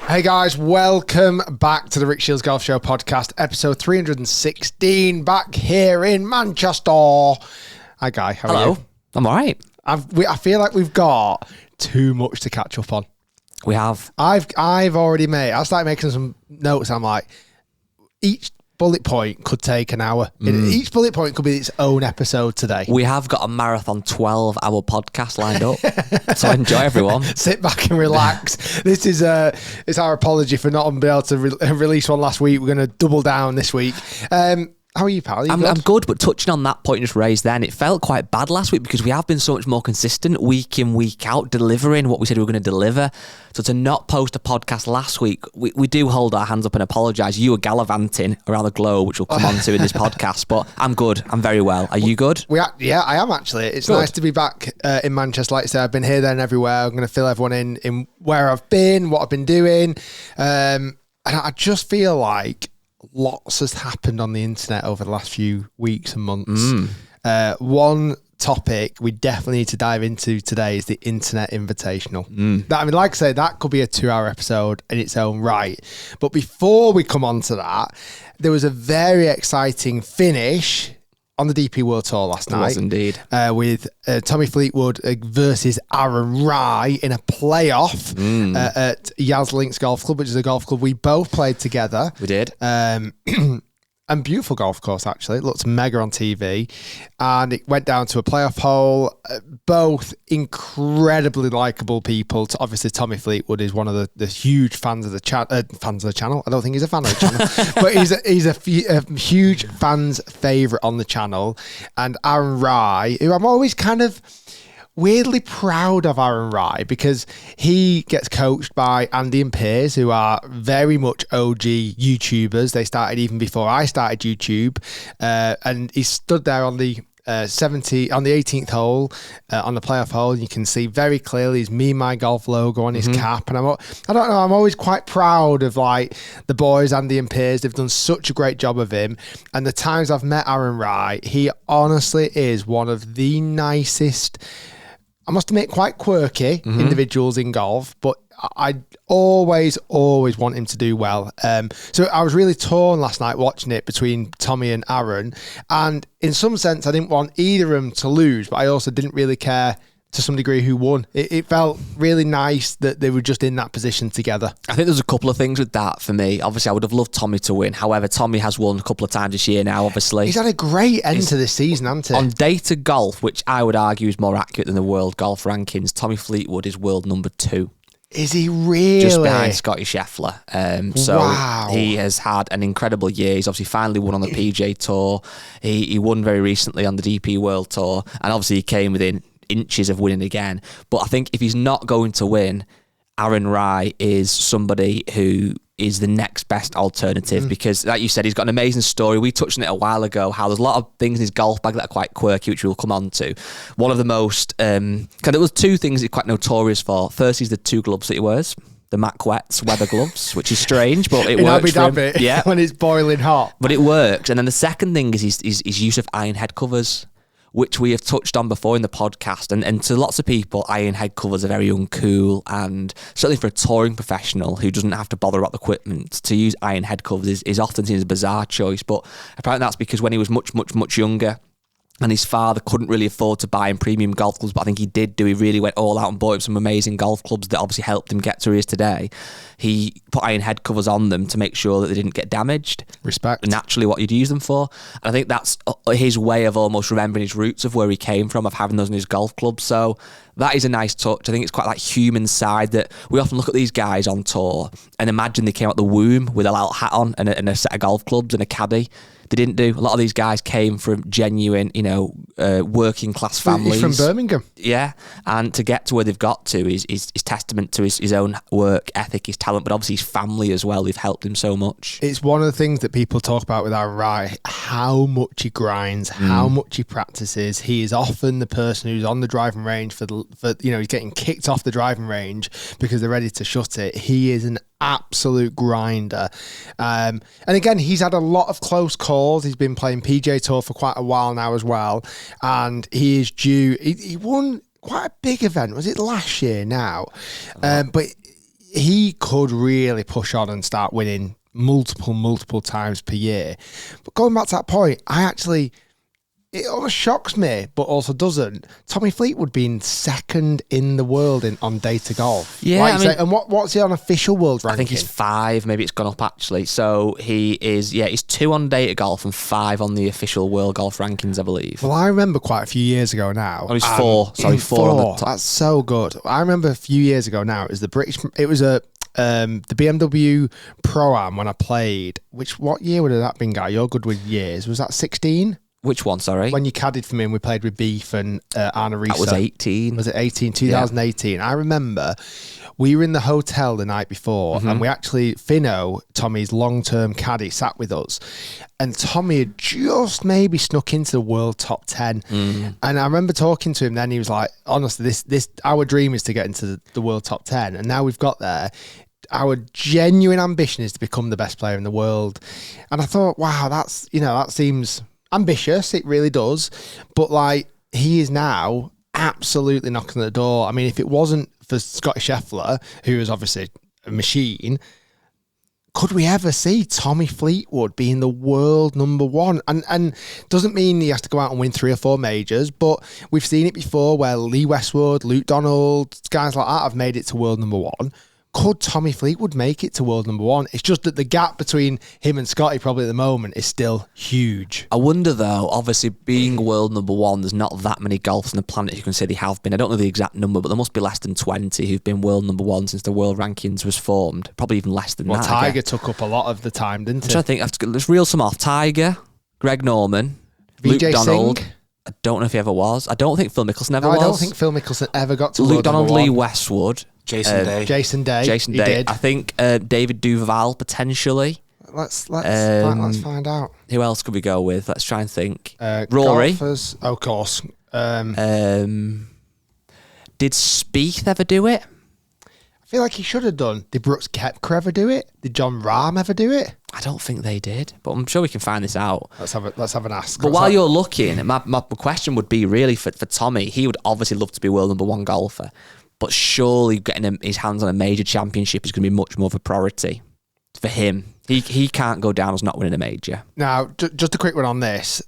Hey guys, welcome back to the Rick Shiels Golf Show podcast, episode 316, back here in Manchester. Hi Guy, how are you? I'm all right. I feel like we've got too much to catch up on. We have. I've started making some notes. I'm like, each bullet point could take an hour. Each bullet point could be its own episode today. We have got a marathon 12-hour podcast lined up. So enjoy, everyone. Sit back and relax. This is it's our apology for not being able to release one last week. We're going to double down this week. How are you, pal? I'm good, but touching on that point you just raised then, it felt quite bad last week because we have been so much more consistent week in, week out, delivering what we said we were going to deliver. So to not post a podcast last week, we do hold our hands up and apologise. You were gallivanting around the globe, which we'll come on to in this podcast, but I'm good. I'm very well. Are you good? Yeah, I am actually. It's good. Nice to be back in Manchester. Like I said, I've been here, there and everywhere. I'm going to fill everyone in where I've been, what I've been doing. And I just feel like lots has happened on the internet over the last few weeks and months. One topic we definitely need to dive into today is the Internet Invitational. Like I say, that could be a 2-hour episode in its own right. But before we come on to that, there was a very exciting finish on the DP World Tour last night. Was indeed. With Tommy Fleetwood versus Aaron Rai in a playoff at Yaz Links Golf Club, which is a golf club we both played together. We did. And beautiful golf course, actually. It looked mega on TV. And it went down to a playoff hole. Both incredibly likeable people. Obviously, Tommy Fleetwood is one of the huge fans of the channel. I don't think he's a fan of the channel. But he's a huge fan's favourite on the channel. And Aaron Rai, who I'm always kind of weirdly proud of Aaron Rai because he gets coached by Andy and Piers, who are very much OG YouTubers. They started even before I started YouTube, and he stood there on the 18th hole on the playoff hole. You can see very clearly his Me My Golf logo on his cap, and I don't know, I'm always quite proud of like the boys, Andy and Piers. They've done such a great job of him, and the times I've met Aaron Rai, he honestly is one of the nicest, I must admit, quite quirky individuals in golf, but I always want him to do well. So I was really torn last night watching it between Tommy and Aaron. And in some sense, I didn't want either of them to lose, but I also didn't really care to some degree who won. It felt really nice that they were just in that position together. I think there's a couple of things with that for me. Obviously, I would have loved Tommy to win. However, Tommy has won a couple of times this year now, obviously. He's had a great end to this season, hasn't he? On Data Golf, which I would argue is more accurate than the world golf rankings, Tommy Fleetwood is world number 2. Is he really? Just behind Scotty Scheffler. Wow. He has had an incredible year. He's obviously finally won on the PGA Tour. He won very recently on the DP World Tour. And obviously he came within inches of winning again. But I think if he's not going to win, Aaron Rai is somebody who is the next best alternative because, like you said, he's got an amazing story. We touched on it a while ago, how there's a lot of things in his golf bag that are quite quirky, which we'll come on to. One of the most, there was 2 things he's quite notorious for. First, he's the 2 gloves that he wears. The Mac Wets weather gloves, which is strange, but it works for him. Yeah, when it's boiling hot. But it works. And then the second thing is his use of iron head covers, which we have touched on before in the podcast. And to lots of people, iron head covers are very uncool, and certainly for a touring professional who doesn't have to bother about the equipment, to use iron head covers is often seen as a bizarre choice. But apparently that's because when he was much younger, and his father couldn't really afford to buy him premium golf clubs, but I think he did do. He really went all out and bought him some amazing golf clubs that obviously helped him get to where he is today. He put iron head covers on them to make sure that they didn't get damaged. Respect. Naturally what you'd use them for. And I think that's his way of almost remembering his roots of where he came from, of having those in his golf clubs. So that is a nice touch. I think it's quite like human side that we often look at these guys on tour and imagine they came out the womb with a little hat on and a set of golf clubs and a caddy. They didn't do. A lot of these guys came from genuine, working class families. He's from Birmingham. Yeah, and to get to where they've got to is testament to his own work ethic, his talent, but obviously his family as well. They've helped him so much. It's one of the things that people talk about with Aaron Rai, how much he grinds, how much he practices. He is often the person who's on the driving range for he's getting kicked off the driving range because they're ready to shut it. He is an absolute grinder. And again, he's had a lot of close calls. He's been playing PGA Tour for quite a while now as well. And he is due. He won quite a big event. Was it last year now? But he could really push on and start winning multiple times per year. But going back to that point, it almost shocks me, but also doesn't. Tommy Fleetwood being second in the world on data golf. Yeah, like and what's he on official world ranking? I think he's 5. Maybe it's gone up actually. So he's 2 on data golf and 5 on the official world golf rankings, I believe. Well, I remember quite a few years ago now. Oh, he's 4. Sorry, 4 on the top. That's so good. I remember a few years ago now. It was the BMW Pro-Am when I played. What year would have that been, Guy? You're good with years. Was that 16? Which one, sorry? When you caddied for me and we played with Beef and Anna Risa. That was 18. Was it 18? 2018. Yeah. I remember we were in the hotel the night before and we actually, Finno, Tommy's long-term caddy, sat with us. And Tommy had just maybe snuck into the world top 10. And I remember talking to him then, he was like, honestly, this our dream is to get into the world top 10. And now we've got there. Our genuine ambition is to become the best player in the world. And I thought, wow, that seems ambitious. It really does. But he is now absolutely knocking at the door. I mean, if it wasn't for Scotty Scheffler, who is obviously a machine, could we ever see Tommy Fleetwood being the world number 1? And doesn't mean he has to go out and win 3 or 4 majors, but we've seen it before where Lee Westwood, Luke Donald, guys like that have made it to world number 1. Could Tommy Fleetwood make it to world number 1? It's just that the gap between him and Scotty probably at the moment is still huge. I wonder though, obviously being world number 1, there's not that many golfers on the planet who can say they have been. I don't know the exact number, but there must be less than 20 who've been world number 1 since the world rankings was formed. Probably even less than that. Well, Tiger took up a lot of the time, didn't he? I think let's reel some off. Tiger, Greg Norman, Luke Donald. Singh? I don't know if he ever was. I don't think Phil Mickelson ever was. I don't think Phil Mickelson ever got to Luke world Donald, number 1. Lee Westwood. Jason Day. Jason Day. He did. I think David Duval potentially. Let's find out. Who else could we go with? Let's try and think. Rory. Golfers, of course. Did Spieth ever do it? I feel like he should have done. Did Brooks Koepka ever do it? Did John Rahm ever do it? I don't think they did, but I'm sure we can find this out. Let's have an ask. But while you're looking, my question would be really for Tommy. He would obviously love to be world number 1 golfer, but surely getting his hands on a major championship is going to be much more of a priority for him. He can't go down as not winning a major. Now, just a quick one on this.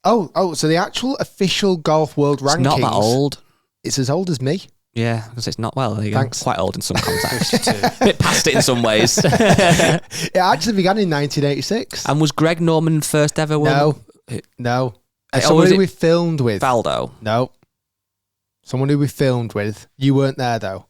So the actual official golf world rankings. It's not that old. It's as old as me. Yeah, because it's not, well, there you Thanks. Go. Quite old in some contexts. A bit past it in some ways. It actually began in 1986. And was Greg Norman first ever No. Oh, Someone who we filmed with. Faldo? No. Someone who we filmed with. You weren't there, though.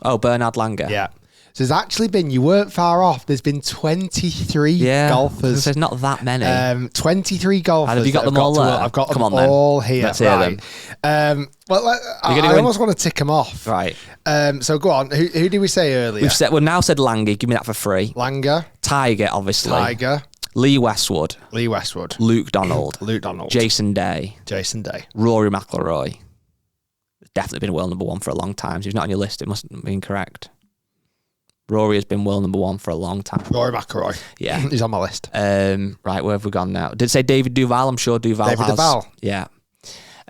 Oh, Bernard Langer. Yeah. So there's actually been, you weren't far off, there's been 23 golfers. There's not that many. 23 golfers. And have you got them all there? I've got Come them on, all here. Let's hear them. I almost want to tick them off. Right. So go on. Who did we say earlier? We've now said Langer. Give me that for free. Langer. Tiger, obviously. Tiger. Lee Westwood. Luke Donald. Jason Day. Rory McIlroy. Definitely been world number 1 for a long time. So if he's not on your list, it must be incorrect. Rory has been world number 1 for a long time. Rory McIlroy. Yeah. He's on my list. Right, where have we gone now? Did it say David Duval? I'm sure Duval has. Duval. Yeah.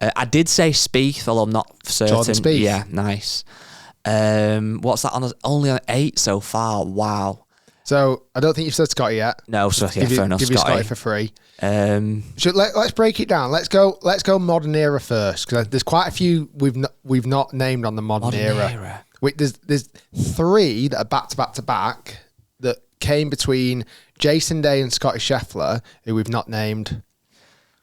I did say Spieth, although I'm not certain. Jordan Spieth. Yeah, nice. What's that on? Only on 8 so far. Wow. So I don't think you've said Scotty yet. No, so yeah, fair enough. Give you Scotty for free. So let's break it down. Let's go modern era first, because there's quite a few we've not named on the modern era. There's 3 that are back to back that came between Jason Day and Scotty Scheffler, who we've not named.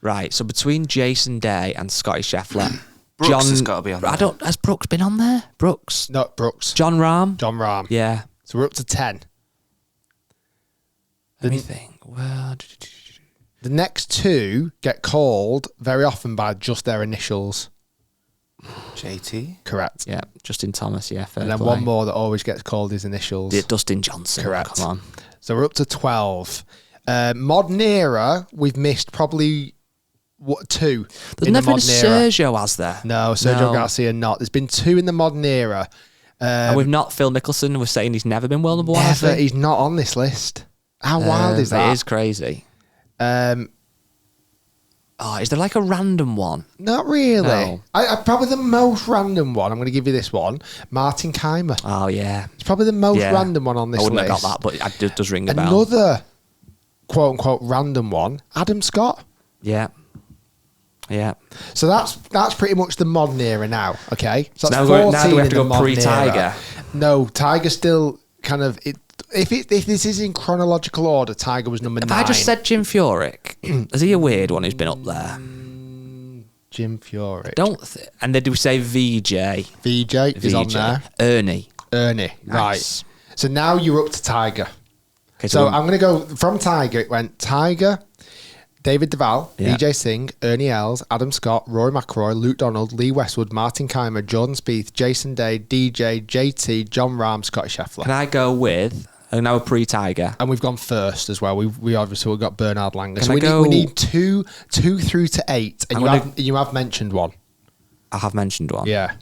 Right, so between Jason Day and Scotty Scheffler, Brooks has got to be on there. Has Brooks been on there? Brooks? Not Brooks. John Rahm? John Rahm. Yeah. So we're up to 10. Let me think. Well, the next 2 get called very often by just their initials. JT? Correct. Yeah, Justin Thomas, yeah. And then one more that always gets called his initials. Dustin Johnson. Correct. Come on. So we're up to 12. Modern era, we've missed probably 2. There's never been a Sergio, has there? No, Sergio Garcia not. There's been 2 in the modern era. And we've not Phil Mickelson. We're saying he's never been world number 1. Never. He's not on this list. How wild is that? It is crazy. Oh, is there like a random one? Not really. No. I probably the most random one. I'm going to give you this one. Martin Keimer. Oh, yeah. It's probably the most random one on this I wouldn't list. have got that, but it does ring a bell. Another quote-unquote random one, Adam Scott. Yeah. Yeah. So that's pretty much the modern era now, okay? So that's now do we have 14 to in the go modern pre-Tiger? era. No, Tiger still kind of... If this is in chronological order, Tiger was number 9. I just said Jim Furyk. Is he a weird one who's been up there? Jim Furyk. And then do we say VJ? VJ is on there. Ernie. Nice. Right. So now you're up to Tiger. Okay, So I'm going to go from Tiger. It went Tiger, David Duval, Yeah. BJ Singh, Ernie Els, Adam Scott, Rory McIlroy, Luke Donald, Lee Westwood, Martin Keimer, Jordan Spieth, Jason Day, DJ, JT, John Rahm, Scotty Scheffler. Can I go with now a pre-Tiger? And we've gone first as well. We obviously got Bernard Langer. Can So I we need two through to 8, and you have mentioned one. I have mentioned one. Yeah.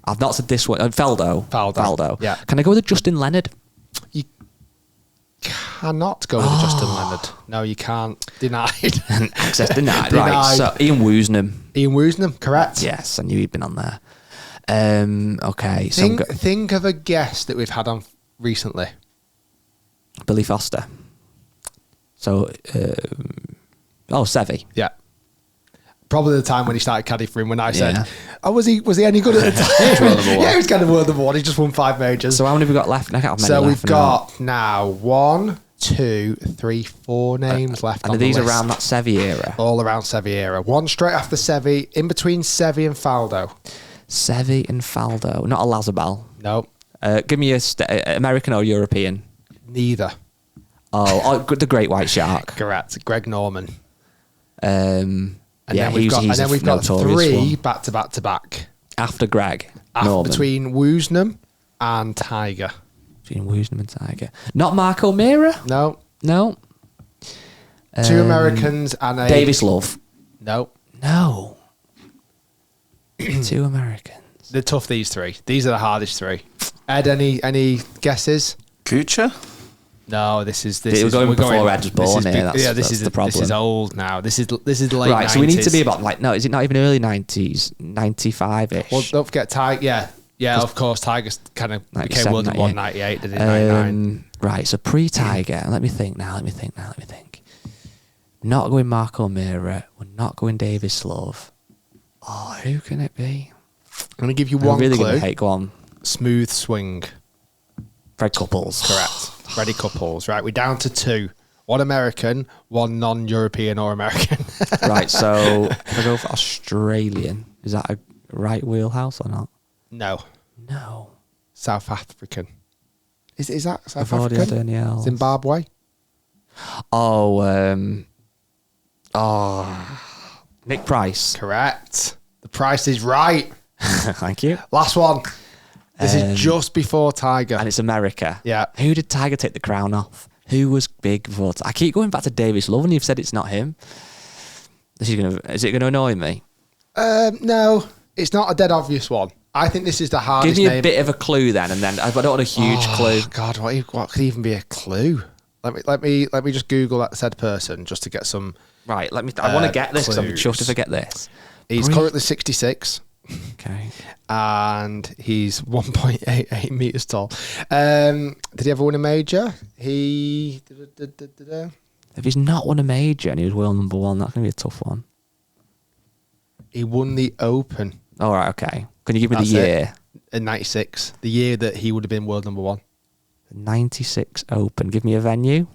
I've not said this one. Faldo. Yeah. Can I go with Justin Leonard? You cannot go with Justin Leonard. No, you can't. Denied. Access denied. Denied. Right. So Ian Woosnam. Ian Woosnam, correct. Yes, I knew he'd been on there. Okay. So Think of a guest that we've had on recently. Billy Foster. So, Seve. Yeah. Probably the time when he started caddy for him when I said, Yeah. "Oh, was he any good at the time?" World number one. Yeah, he was kind of world number 1. He just won 5 majors. So how many have we got left? I can't So many we've left got now 1, 2, 3, 4 names left. And on are these the list. around that Seve era? All around Seve era. One straight after Seve, in between Seve and Faldo. Seve and Faldo. Not a Lazabal. No, Give me American or European. neither. Oh, the Great White Shark. Correct. Greg Norman. Yeah, Then we've got notorious 3 one. back to back to back. After Greg Norman. Between Woosnam and Tiger. Between Woosnam and Tiger. Not Mark O'Meara? No. No. 2 Americans and a... Davis Love? No. No. 2 Americans. They're tough, these 3. These are the hardest 3. Ed, any guesses? Kuchar? No, this is We're going before Ed was born here. This is the problem. This is old now. This is the late 90s. Right, so we need to be about is it not even early 90s? 95-ish. Well, don't forget Tiger. Yeah, of course. Tiger kind of became world number 1 98, didn't he? 99. Right, so pre-Tiger. Let me think now. Not going Mark O'Meara. We're not going Davis Love. Oh, who can it be? I'm going to give you I'm one really clue. going to hate. Go on. Smooth swing. Fred Couples. Correct. Freddie Couples. Right, we're down to 2. 1 American, 1 non-European or American. Right, so if I go for Australian, is that a right wheelhouse or not? No. No. South African. Is that South I've already had African? any else. Zimbabwe? Nick Price. Correct. The price is right. Thank you. Last one. This is just before Tiger. And it's America. Yeah. Who did Tiger take the crown off? Who was big before? I keep going back to Davis Love, and you've said it's not him. Is it going to annoy me? No, it's not a dead obvious one. I think this is the hardest Give me name. a bit of a clue then, and then I don't want a huge clue. God, what could even be a clue? Let me just Google that said person just to get some. Right, I want to get this because I'm clues. chuffed if I get this. He's currently 66. Okay. And he's 1.88 meters tall. Did he ever win a major? If If he's not won a major and he was world number 1, that's going to be a tough one. He won the Open. All right, okay. Can you give me That's the year? In 96. The year that he would have been world number 1. 96 Open. Give me a venue.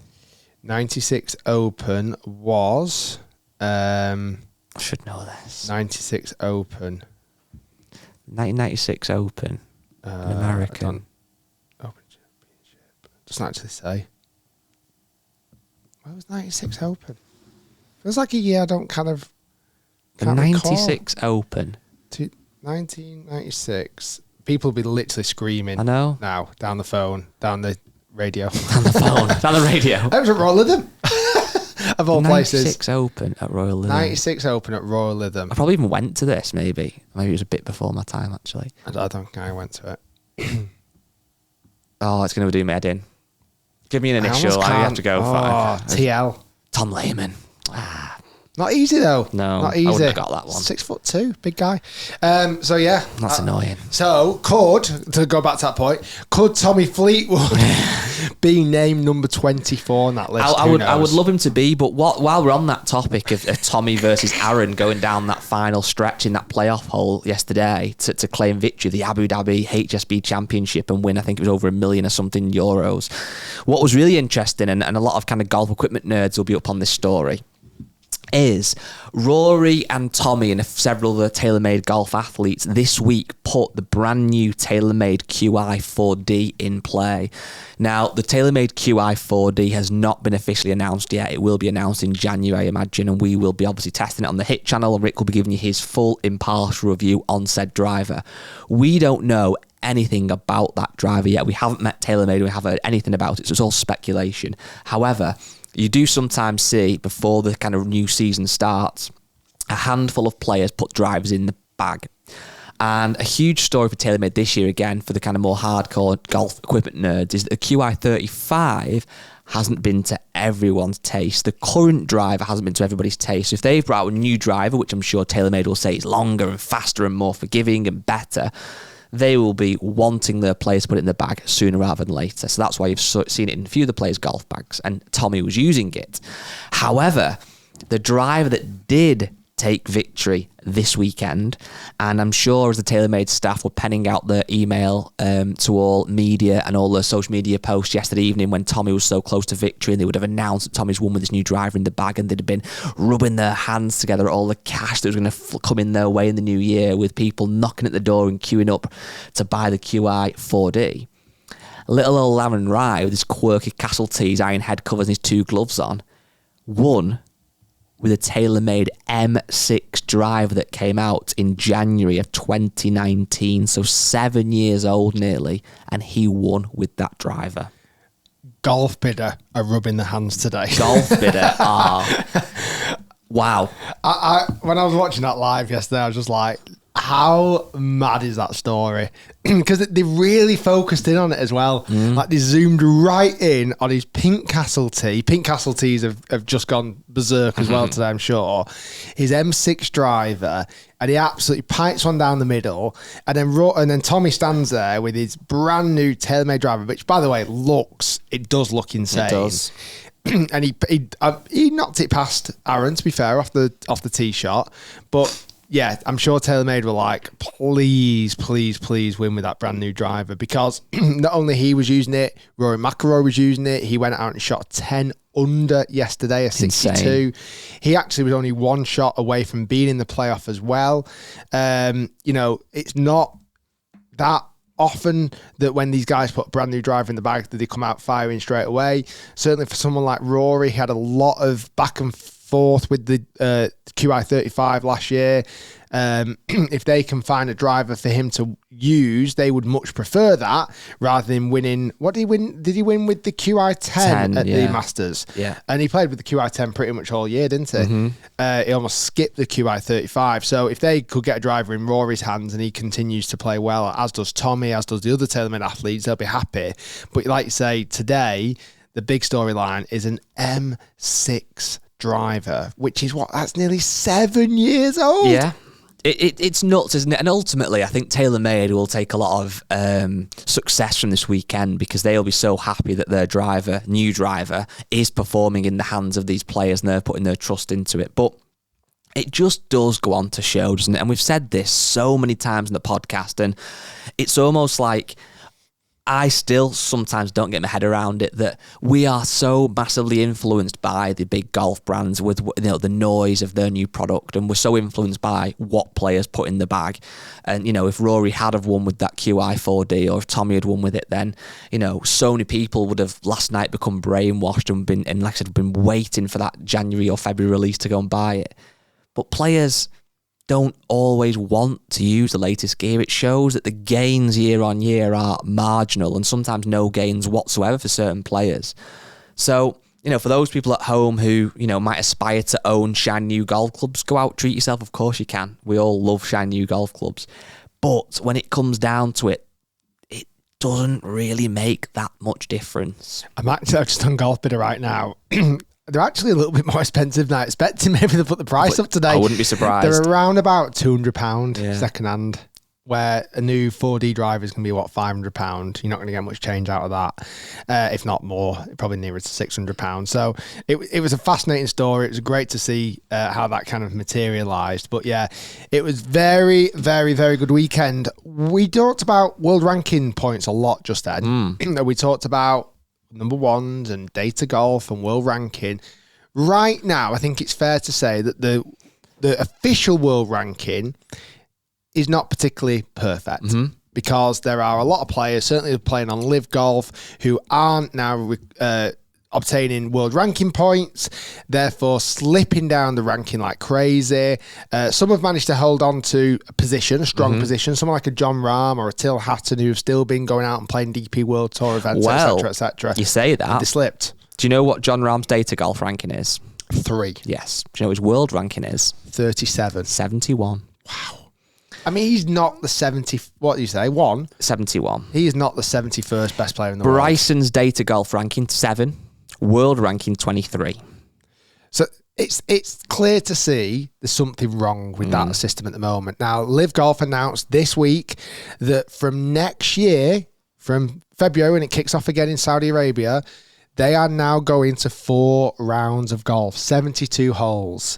96 Open was... I should know this. 96 Open. 1996 Open. American. Open Championship. Doesn't actually say. Where was 96 Open? Feels like a year I don't kind of... The can't 96 Open. 1996. People will be literally screaming. I know. Now, down the phone, down the radio. Down the phone. Down the radio. I was at Royal Lytham. Of all 96 places. Open at Royal Lytham. 96 Open at Royal Lytham. I probably even went to this, maybe. Maybe it was a bit before my time, actually. I don't think I went to it. Oh, it's going to do me head in. Give me an initial. I have to go for TL. Tom Lehman. Not easy though. No, not easy. I wouldn't have got that one. 6'2", big guy. So yeah, That's annoying. So to go back to that point, could Tommy Fleetwood be named number 24 on that list? I would love him to be, but while we're on that topic of Tommy versus Aaron going down that final stretch in that playoff hole yesterday to claim victory, the Abu Dhabi HSB Championship, and win, I think it was over €1 million or something euros. What was really interesting, and a lot of kind of golf equipment nerds will be up on this story, is Rory and Tommy and several other TaylorMade golf athletes this week put the brand new TaylorMade QI 4D in play. Now, the TaylorMade QI 4D has not been officially announced yet. It will be announced in January, I imagine, and we will be obviously testing it on the Hit channel. Rick will be giving you his full impartial review on said driver. We don't know anything about that driver yet. We haven't met TaylorMade. We haven't heard anything about it, so it's all speculation. However, you do sometimes see, before the kind of new season starts, a handful of players put drivers in the bag. And a huge story for TaylorMade this year, again, for the kind of more hardcore golf equipment nerds, is that the QI35 hasn't been to everyone's taste. The current driver hasn't been to everybody's taste. So if they've brought out a new driver, which I'm sure TaylorMade will say is longer and faster and more forgiving and better, they will be wanting their players to put it in the bag sooner rather than later. So that's why you've seen it in a few of the players' golf bags, and Tommy was using it. However, the driver that did take victory this weekend, and I'm sure as the TaylorMade staff were penning out their email to all media and all their social media posts yesterday evening when Tommy was so close to victory, and they would have announced that Tommy's won with this new driver in the bag, and they'd have been rubbing their hands together at all the cash that was going to come in their way in the new year, with people knocking at the door and queuing up to buy the QI 4D. Little old Aaron Rye, with his quirky castle tees, iron head covers and his 2 gloves on, won with a TaylorMade M6 driver that came out in January of 2019, so 7 years old nearly, and he won with that driver. Golf bidder are rubbing their hands today. Golf bidder are. Wow. When I was watching that live yesterday, I was just like, how mad is that story? Because they really focused in on it as well. Like, they zoomed right in on his pink castle tee. Pink castle tees have just gone berserk as well today, I'm sure. His M6 driver, and he absolutely pipes one down the middle. And then Tommy stands there with his brand new TaylorMade driver, which, by the way, it does look insane. It does. And he knocked it past Aaron, to be fair, off the tee shot. But yeah, I'm sure TaylorMade were like, please, please, please win with that brand new driver, because not only he was using it, Rory McIlroy was using it. He went out and shot 10 under yesterday, a 62. Insane. He actually was only 1 shot away from being in the playoff as well. It's not that often that when these guys put a brand new driver in the bag that they come out firing straight away. Certainly for someone like Rory, he had a lot of back and forth with the QI35 last year. If they can find a driver for him to use, they would much prefer that rather than winning. What did he win? Did he win with the QI10 at the Masters? Yeah. And he played with the QI10 pretty much all year, didn't he? He almost skipped the QI35. So if they could get a driver in Rory's hands and he continues to play well, as does Tommy, as does the other TaylorMade athletes, they'll be happy. But like you say, today, the big storyline is an M6 driver, which is that's nearly 7 years old. Yeah. It's nuts, isn't it? And ultimately, I think TaylorMade will take a lot of success from this weekend, because they'll be so happy that their new driver, is performing in the hands of these players and they're putting their trust into it. But it just does go on to show, doesn't it? And we've said this so many times in the podcast, and it's almost like I still sometimes don't get my head around it, that we are so massively influenced by the big golf brands with the noise of their new product, and we're so influenced by what players put in the bag. And if Rory had have won with that QI 4D, or if Tommy had won with it, then so many people would have last night become brainwashed and like I said, been waiting for that January or February release to go and buy it. But players don't always want to use the latest gear. It shows that the gains year on year are marginal, and sometimes no gains whatsoever for certain players. So, for those people at home who, might aspire to own shiny new golf clubs, go out, treat yourself. Of course you can. We all love shiny new golf clubs. But when it comes down to it, it doesn't really make that much difference. I'm actually just on Golf Bidder right now. they're actually a little bit more expensive than I expected. Maybe they put the price up today. I wouldn't be surprised. They're around about £200 Yeah. second hand, where a new 4D driver is going to be, what, £500? You're not going to get much change out of that, if not more, probably nearer to £600. So it was a fascinating story. It was great to see how that kind of materialised. But yeah, it was very, very, very good weekend. We talked about world ranking points a lot just then. We talked about number ones and data golf and world ranking. Right now, I think it's fair to say that the official world ranking is not particularly perfect because there are a lot of players, certainly playing on Live Golf, who aren't now obtaining world ranking points, therefore slipping down the ranking like crazy. Some have managed to hold on to a position, a strong position. Someone like a John Rahm or a Till Hatton who have still been going out and playing DP World Tour events, etc., etc. You say that. They slipped. Do you know what John Rahm's data golf ranking is? 3. Yes. Do you know what his world ranking is? 37. 71. Wow. I mean, he's not the 70... What do you say? 71. He is not the 71st best player in the world. Bryson's data golf ranking, 7. World ranking, 23. So it's clear to see there's something wrong with that system at the moment. Now, Live Golf announced this week that from next year, from February when it kicks off again in Saudi Arabia, they are now going to 4 rounds of golf, 72 holes.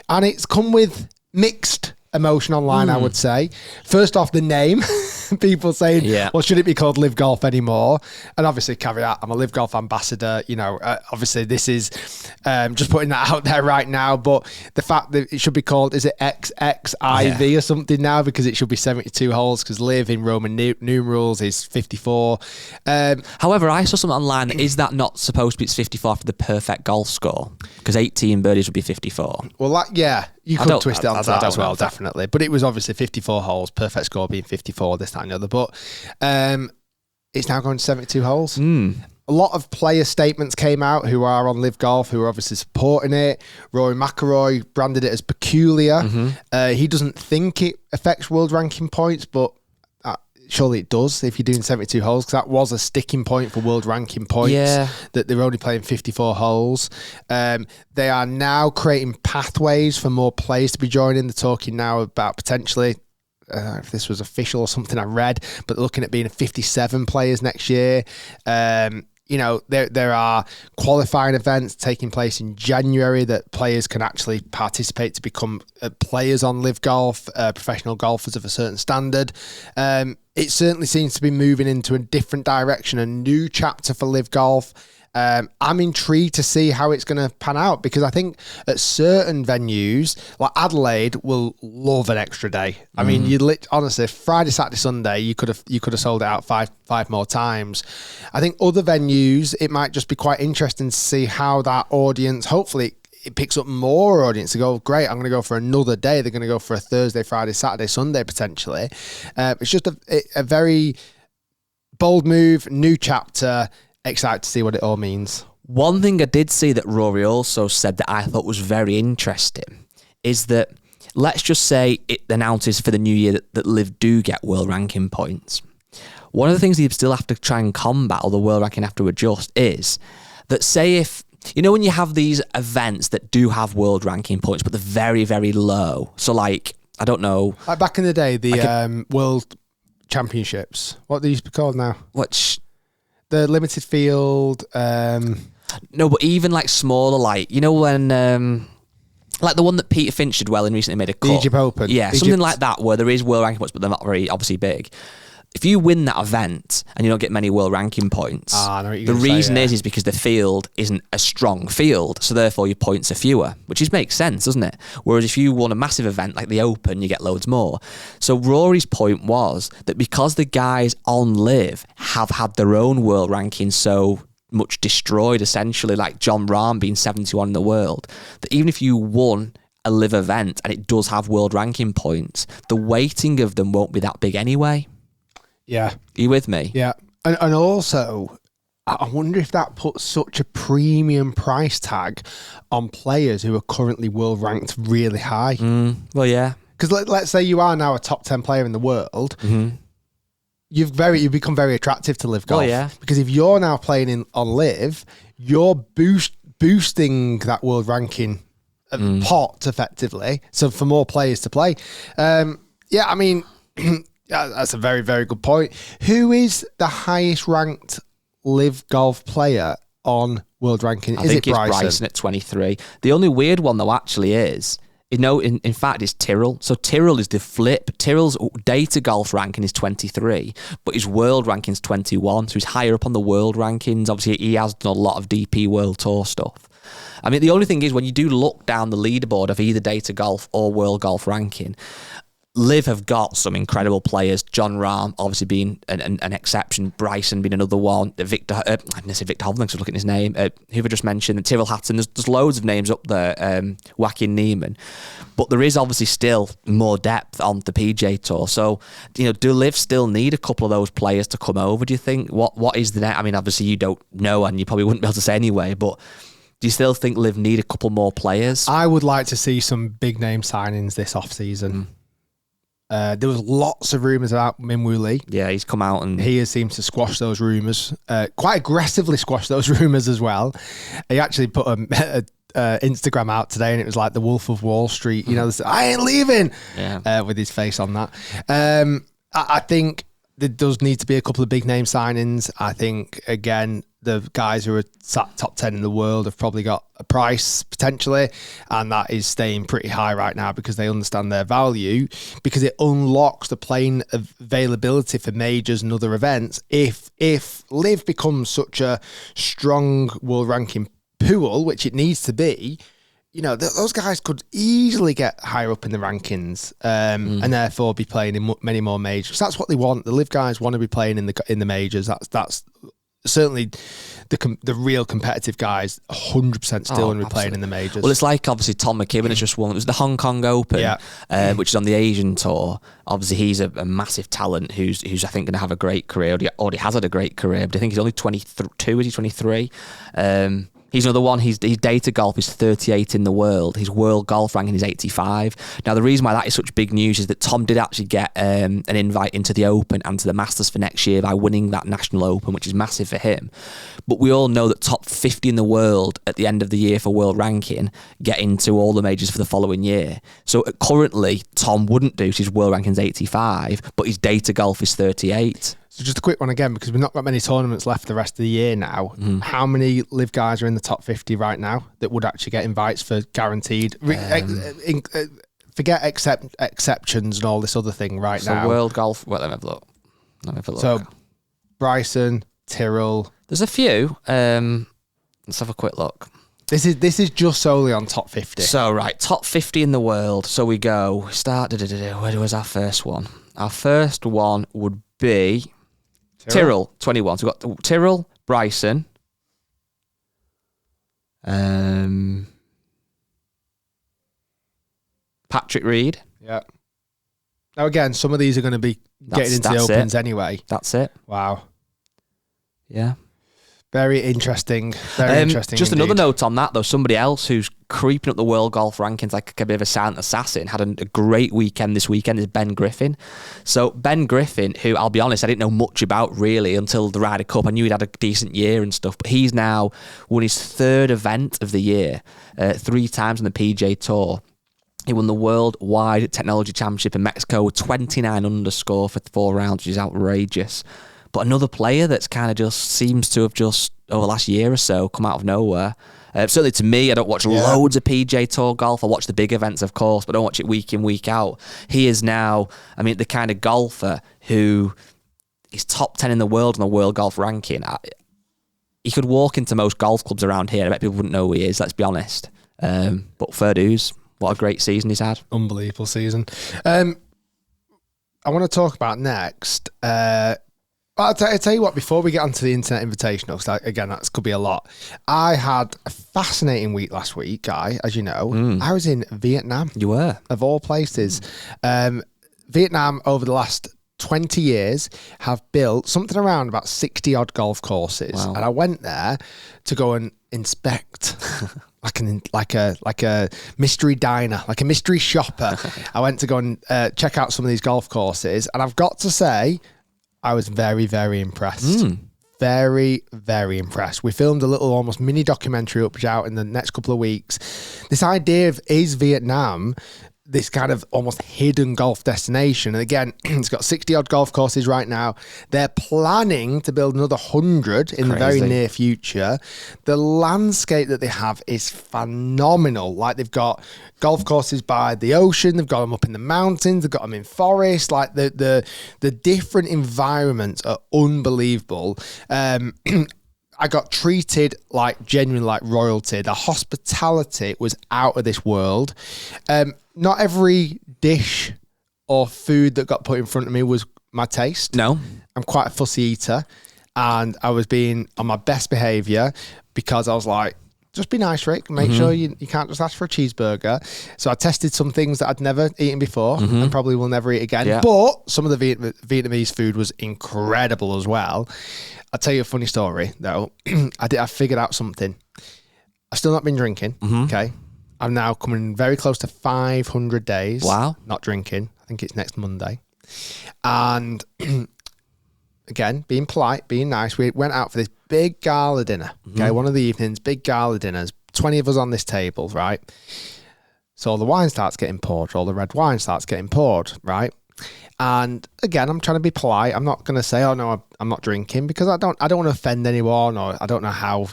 And it's come with mixed emotion online, I would say. First off, the name. People saying, well, should it be called Live Golf anymore? And obviously, caveat, I'm a Live Golf ambassador. You know, obviously, this is just putting that out there right now. But the fact that it should be called, is it XXIV or something now? Because it should be 72 holes, because Live in Roman numerals is 54. However, I saw something online. Is that not supposed to be 54 for the perfect golf score? Because 18 birdies would be 54. Well, you could twist it onto that as well, definitely. But it was obviously 54 holes, perfect score being 54, this, that, and the other. But it's now going to 72 holes. A lot of player statements came out who are on Live Golf, who are obviously supporting it. Rory McIlroy branded it as peculiar. He doesn't think it affects world ranking points, but surely it does if you're doing 72 holes, because that was a sticking point for world ranking points, that they're only playing 54 holes. They are now creating pathways for more players to be joining. They're talking now about potentially, if this was official or something I read, but they're looking at being 57 players next year. You know, there are qualifying events taking place in January that players can actually participate to become players on Live Golf, professional golfers of a certain standard. It certainly seems to be moving into a different direction, a new chapter for Live Golf. I'm intrigued to see how it's going to pan out, because I think at certain venues, like Adelaide, will love an extra day. I mean, honestly, Friday, Saturday, Sunday, you could have sold it out five more times. I think other venues, it might just be quite interesting to see how that audience, hopefully it picks up more audience to go, great, I'm going to go for another day. They're going to go for a Thursday, Friday, Saturday, Sunday, potentially. It's just a very bold move, new chapter. Excited to see what it all means. One thing I did see that Rory also said that I thought was very interesting is that, let's just say it announces for the new year that Liv do get world ranking points. One of the things you still have to try and combat, or the world ranking have to adjust, is that, say if, you know, when you have these events that do have world ranking points, but they're very, very low. So like, I don't know. Like back in the day, the World Championships, what they used to be called now? The limited field. No, but even like smaller, like, you know, when like the one that Peter Finch did well and recently made a cut. The Egypt Open. Yeah, something like that, where there is world ranking points, but they're not very obviously big. If you win that event and you don't get many world ranking points, the reason is because the field isn't a strong field, so therefore your points are fewer, which makes sense, doesn't it? Whereas if you won a massive event like the Open, you get loads more. So Rory's point was that because the guys on Live have had their own world ranking so much destroyed, essentially, like John Rahm being 71 in the world, that even if you won a Live event and it does have world ranking points, the weighting of them won't be that big anyway. Yeah. Are you with me? Yeah. And also, I wonder if that puts such a premium price tag on players who are currently world ranked really high. Well, yeah. Because let's say you are now a top 10 player in the world. You've become very attractive to Live Golf. Oh, yeah. Because if you're now playing on Live, your boosting that world ranking pot effectively. So for more players to play. Yeah, I mean, that's a very, very good point. Who is the highest ranked live golf player on world ranking? I think it's Bryson at 23. The only weird one though actually is, in fact, it's Tyrrell. So Tyrrell is the flip. Tyrrell's data golf ranking is 23, but his world ranking is 21. So he's higher up on the world rankings. Obviously, he has done a lot of DP World Tour stuff. I mean, the only thing is when you do look down the leaderboard of either data golf or world golf ranking, Liv have got some incredible players. John Rahm obviously being an exception. Bryson being another one. Victor Hovland, because I was looking at his name. Who have I just mentioned? Tyrrell Hatton. There's loads of names up there. Joaquin Neiman. But there is obviously still more depth on the PJ Tour. So, do Liv still need a couple of those players to come over, do you think? What is the net? I mean, obviously you don't know and you probably wouldn't be able to say anyway, but do you still think Liv need a couple more players? I would like to see some big name signings this off-season. There was lots of rumours about Minwoo Lee. Yeah, he's come out and he has seemed to squash those rumours, quite aggressively squash those rumours as well. He actually put a Instagram out today and it was like the Wolf of Wall Street, I ain't leaving, with his face on that. I think there does need to be a couple of big name signings. I think, again, the guys who are top 10 in the world have probably got a price potentially, and that is staying pretty high right now because they understand their value, because it unlocks the playing availability for majors and other events. If Liv becomes such a strong world ranking pool, which it needs to be, those guys could easily get higher up in the rankings, and therefore be playing in many more majors. That's what they want. The Liv guys want to be playing in the majors. That's certainly the real competitive guys 100% still want to be playing in the majors. Well, it's like obviously Tom McKibben has just won. It was the Hong Kong Open, which is on the Asian tour. Obviously, he's a massive talent who's I think going to have a great career. Already has had a great career, but I think he's only 22. Is he 23? He's another one. His data golf is 38 in the world. His world golf ranking is 85. Now, the reason why that is such big news is that Tom did actually get an invite into the Open and to the Masters for next year by winning that National Open, which is massive for him. But we all know that top 50 in the world at the end of the year for world ranking get into all the majors for the following year. So currently, Tom wouldn't do, so his world ranking is 85, but his data golf is 38. So just a quick one again, because we've not got many tournaments left the rest of the year now. How many Liv guys are in the top 50 right now that would actually get invites for guaranteed? Forget exceptions and all this other thing now. So world golf, well, let me have a look. So Bryson, Tyrrell. There's a few. Let's have a quick look. This is just solely on top 50. So, right, top 50 in the world. So we go, where was our first one? Our first one would be Tyrrell, 21. So we've got Tyrrell, Bryson, Patrick Reed. Yeah. Now, again, some of these are going to be getting into the Opens anyway. That's it. Wow. Yeah. Very interesting. Very interesting. Just indeed. another note on that, though. Somebody else who's creeping up the world golf rankings like a bit of a silent assassin, had a great weekend this weekend, is Ben Griffin. So Ben Griffin, who I'll be honest, I didn't know much about really until the Ryder Cup. I knew he'd had a decent year and stuff, but he's now won his third event of the year, 3 times on the PJ Tour. He won the Worldwide Technology Championship in Mexico with 29 under score for 4 rounds, which is outrageous. But another player that's kind of just seems to have just, over the last year or so, come out of nowhere. Certainly to me, I don't watch loads of PJ Tour golf. I watch the big events, of course, but I don't watch it week in, week out. He is now, the kind of golfer who is top 10 in the world on the world golf ranking. He could walk into most golf clubs around here. I bet people wouldn't know who he is, let's be honest. But fair dues. What a great season he's had. Unbelievable season. I want to talk about next. I'll tell you what, before we get onto the Internet Invitational, because again, that could be a lot. I had a fascinating week last week, Guy, as you know. I was in Vietnam. You were? Of all places. Vietnam, over the last 20 years, have built something around about 60 odd golf courses. Wow. And I went there to go and inspect like a mystery diner, like a mystery shopper. I went to go and check out some of these golf courses, and I've got to say, I was very, very impressed. very, very impressed. We filmed a little almost mini documentary which out in the next couple of weeks. This idea of, is Vietnam this kind of almost hidden golf destination? And again, it's got 60 odd golf courses right now. They're planning to build another 100 in the very near future. The landscape that they have is phenomenal. Like, they've got golf courses by the ocean, they've got them up in the mountains, they've got them in forests. Like, the different environments are unbelievable. I got treated like genuinely like royalty. The hospitality was out of this world. Not every dish or food that got put in front of me was my taste. No. I'm quite a fussy eater, and I was being on my best behaviour because I was like, just be nice, Rick. Make sure you can't just ask for a cheeseburger. So I tested some things that I'd never eaten before and probably will never eat again. Yeah. But some of the Vietnamese food was incredible as well. I'll tell you a funny story, though. I figured out something. I've still not been drinking, okay? I'm now coming very close to 500 days. Wow. Not drinking. I think it's next Monday. And again, being polite, being nice, we went out for this big gala dinner, okay? One of the evenings, big gala dinners, 20 of us on this table, right? So all the wine starts getting poured, all the red wine starts getting poured, right? And again, I'm trying to be polite. I'm not going to say, oh no, I'm not drinking, because I don't want to offend anyone, or I don't know how,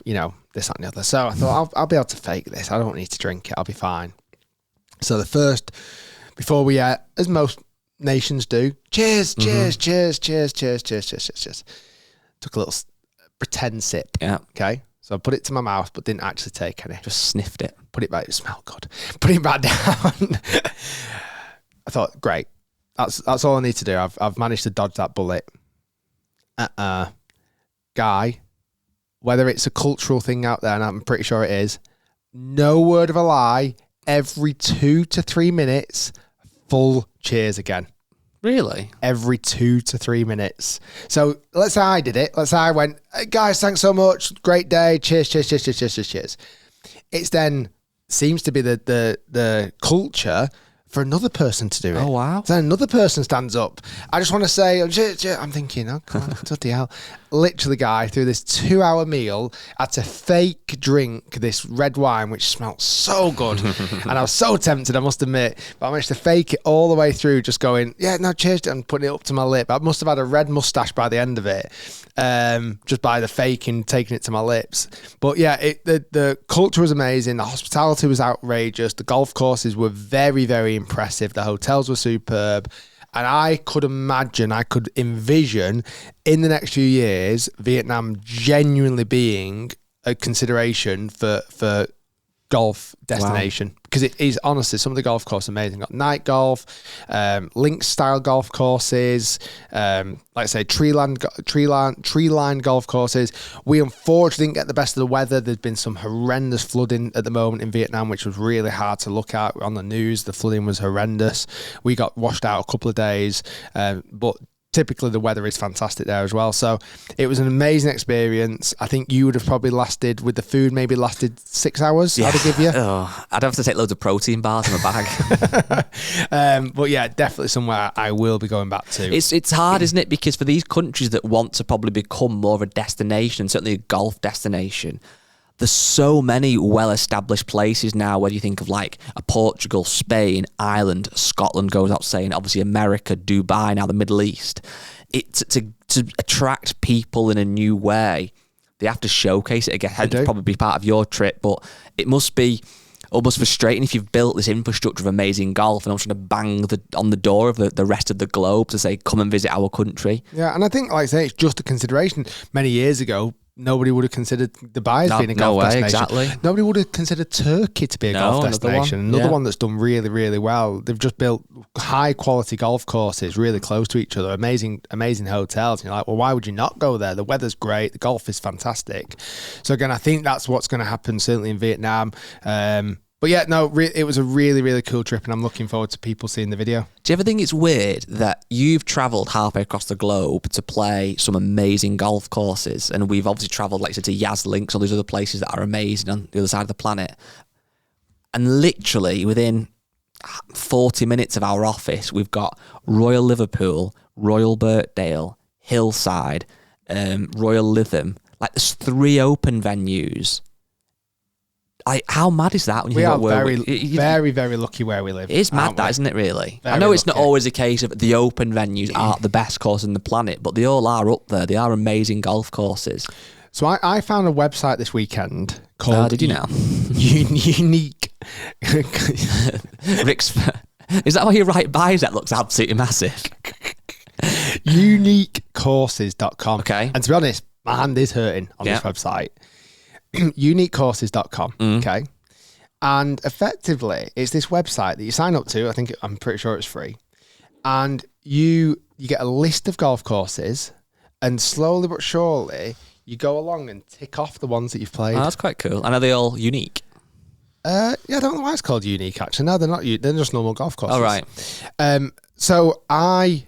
this, that and the other. So I thought I'll be able to fake this. I don't need to drink it. I'll be fine. So before we, as most nations do, cheers. Took a little pretend sip. Yeah. Okay. So I put it to my mouth, but didn't actually take any. Just sniffed it. Put it back. It smelled good. Put it back down. I thought, great. That's all I need to do. I've managed to dodge that bullet. Guy, whether it's a cultural thing out there, and I'm pretty sure it is, no word of a lie, every 2 to 3 minutes, full cheers again. Really? Every 2 to 3 minutes. So let's say I did it. Let's say I went, hey guys, thanks so much. Great day. Cheers. It's then seems to be the culture for another person to do it. Oh, wow. Then another person stands up. I just want to say, I'm thinking, oh, God, bloody hell. Literally, guy, through this 2-hour meal, had to fake drink this red wine, which smelled so good. And I was so tempted, I must admit. But I managed to fake it all the way through, just going, yeah, no, cheers, and putting it up to my lip. I must have had a red mustache by the end of it, just by the faking, taking it to my lips. But yeah, the culture was amazing. The hospitality was outrageous. The golf courses were very, very impressive. The hotels were superb. And I could envision in the next few years, Vietnam genuinely being a consideration for golf destination. Wow. Because it is, honestly, some of the golf courses are amazing. Got night golf, links style golf courses, like I say, tree line golf courses. We unfortunately didn't get the best of the weather. There's been some horrendous flooding at the moment in Vietnam, which was really hard to look at on the news. The flooding was horrendous. We got washed out a couple of days, but typically the weather is fantastic there as well. So it was an amazing experience. I think you would have probably lasted, with the food, maybe lasted 6 hours. Yeah. I'd give you. Oh, I'd have to take loads of protein bars in my bag. But yeah, definitely somewhere I will be going back to. It's hard, isn't it? Because for these countries that want to probably become more of a destination, certainly a golf destination, there's so many well-established places now, whether you think of like a Portugal, Spain, Ireland, Scotland goes out saying, obviously America, Dubai, now the Middle East. To attract people in a new way, they have to showcase it again. It'd probably be part of your trip, but it must be almost frustrating if you've built this infrastructure of amazing golf and I'm trying to bang on the door of the rest of the globe to say, come and visit our country. Yeah, and I think, like I say, it's just a consideration. Many years ago, nobody would have considered Dubai as being a golf destination. Exactly. Nobody would have considered Turkey to be a golf destination. Another one that's done really, really well. They've just built high quality golf courses really close to each other. Amazing hotels. And you're like, well, why would you not go there? The weather's great. The golf is fantastic. So again, I think that's what's going to happen certainly in Vietnam. But yeah, no, it was a really, really cool trip, and I'm looking forward to people seeing the video. Do you ever think it's weird that you've travelled halfway across the globe to play some amazing golf courses, and we've obviously travelled, like I said, to Yas Links, all these other places that are amazing on the other side of the planet, and literally within 40 minutes of our office, we've got Royal Liverpool, Royal Birkdale, Hillside, Royal Lytham. Like, there's 3 open venues. How mad is that? When you We think are about very, very lucky where we live. It is mad, aren't we? that, isn't it, really? Very I know it's not lucky. always a case of the open venues are the best courses on the planet, but they all are up there. They are amazing golf courses. So I found a website this weekend called Did you now? Unique. Rick's, is that why your right bicep looks absolutely massive? Uniquecourses.com. Okay. And to be honest, my hand is hurting on this website. Uniquecourses.com. Okay. And effectively, it's this website that you sign up to. I'm pretty sure it's free. And you get a list of golf courses, and slowly but surely, you go along and tick off the ones that you've played. Oh, that's quite cool. And are they all unique? Yeah, I don't know why it's called Unique, actually. No, they're not. They're just normal golf courses. Oh, right. So I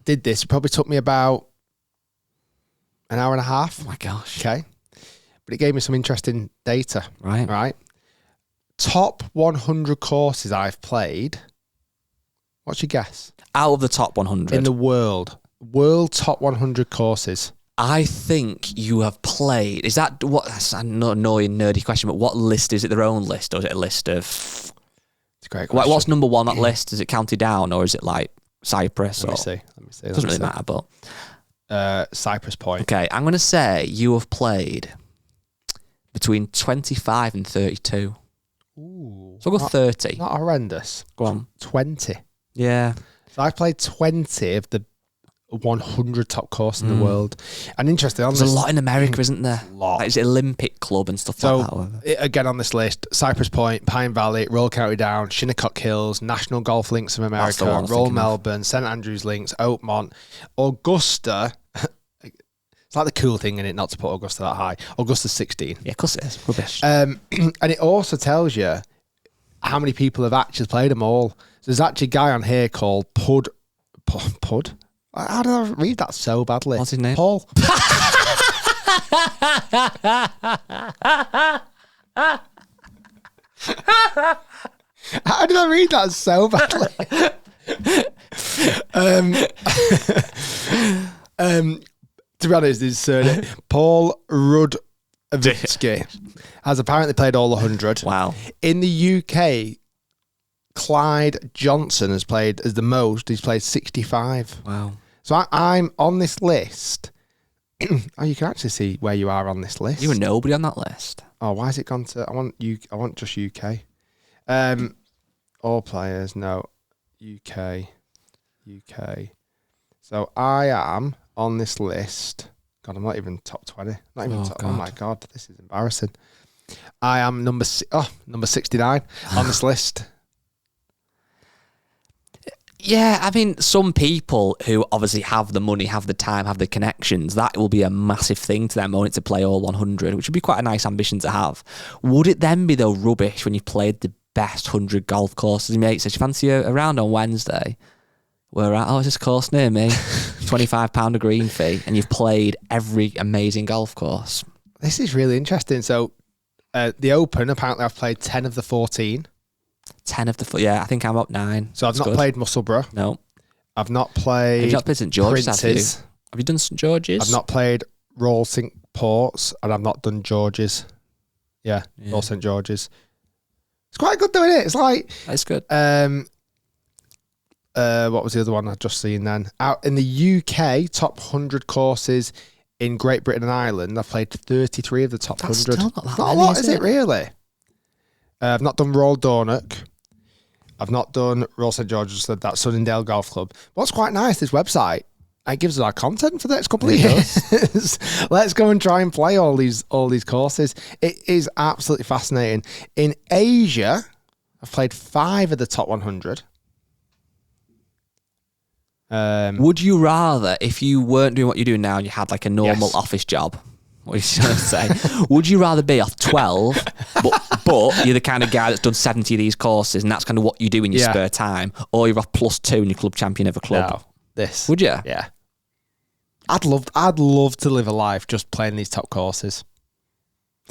did this. It probably took me about an hour and a half. Oh, my gosh. Okay. But it gave me some interesting data. Right. Right. Top 100 courses I've played. What's your guess? Out of the top 100. In the world. World top 100 courses. I think you have played. Is that what? That's an annoying, nerdy question, but what list is it? Their own list, or is it a list of? It's a great question. What's number one on that list? Is it counted down, or is it like Cyprus? Let me see. Doesn't really matter, but Cypress Point. okay. I'm going to say you have played between 25 and 32. Ooh. So I'll go 30. Not horrendous. Go on. 20. Yeah. So I played 20 of the 100 top course in the world. And interesting, There's a lot in America, isn't there? Lot. Like, it's an Olympic club and stuff So, like that. again on this list, Cypress Point, Pine Valley, Royal County Down, Shinnecock Hills, National Golf Links of That's America, the one I was Royal thinking of. Melbourne, St Andrews Links, Oakmont, Augusta. It's like the cool thing in it not to put Augusta that high. Augusta's 16. Yeah, of course it is. Rubbish. And it also tells you how many people have actually played them all. So there's actually a guy on here called Pud. How did I read that so badly? What's his name? Paul. How did I read that so badly? To be honest, his surname, Paul Rudovitsky, has apparently played all 100. Wow. In the UK, Clyde Johnson has played as the most. He's played 65. Wow. So I'm on this list. Oh, you can actually see where you are on this list. You were nobody on that list. Oh, why has it gone to? I want just UK. All players, no. UK. So I am on this list. God, I'm not even top 20. Not even top. God. Oh my God, this is embarrassing. I am number 69 on this list. Yeah, I mean, some people who obviously have the money, have the time, have the connections, that will be a massive thing to them, wanting to play all 100, which would be quite a nice ambition to have. Would it then be, though, rubbish when you've played the best 100 golf courses? Mate says, you fancy a round on Wednesday? We're at, is this course near me? £25 a green fee, and you've played every amazing golf course. This is really interesting. So the Open, apparently I've played 10 of the 14. 10 of the... Yeah, I think I'm up 9. So I've That's not good. played Musselburgh. No. I've not played Have you not played St George's, have you? Princes. Have you done St George's? I've not played Royal St Ports, and I've not done George's. Yeah, Royal St George's. It's quite good doing it. It's like... That's good. What was the other one I'd just seen then? Out in the UK, top 100 courses in Great Britain and Ireland, I've played 33 of the top That's 100. still not that Not a many, lot, is it really? I've not done Royal Dornoch. I've not done Royal St George's, that Sunningdale Golf Club. What's quite nice, this website, it gives us our content for the next couple of years. Let's go and try and play all these courses. It is absolutely fascinating. In Asia, I've played 5 of the top 100. Would you rather, if you weren't doing what you're doing now and you had like a normal Yes. office job, what are you trying to say? Would you rather be off 12, but you're the kind of guy that's done 70 of these courses and that's kind of what you do in your Yeah. spare time, or you're off +2 and you're club champion of a club? No, this. Would you? Yeah. I'd love to live a life just playing these top courses.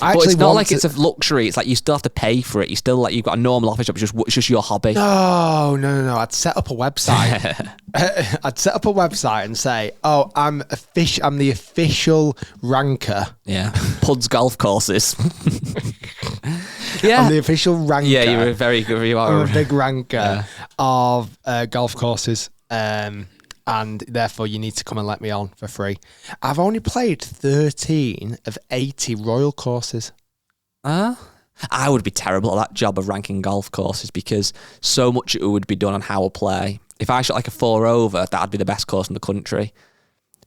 I But actually it's not want like it's a luxury. It's like you still have to pay for it. You still like you've got a normal office job. It's just your hobby. No. I'd set up a website. I'd set up a website and say, "Oh, I'm the official ranker." Yeah, Puds golf courses. Yeah, I'm the official ranker. Yeah, you're a very good. You are I'm a big ranker of golf courses, and therefore you need to come and let me on for free. I've only played 13 of 80 Royal courses. I would be terrible at that job of ranking golf courses because so much it would be done on how I play. If I shot like a 4 over, that'd be the best course in the country.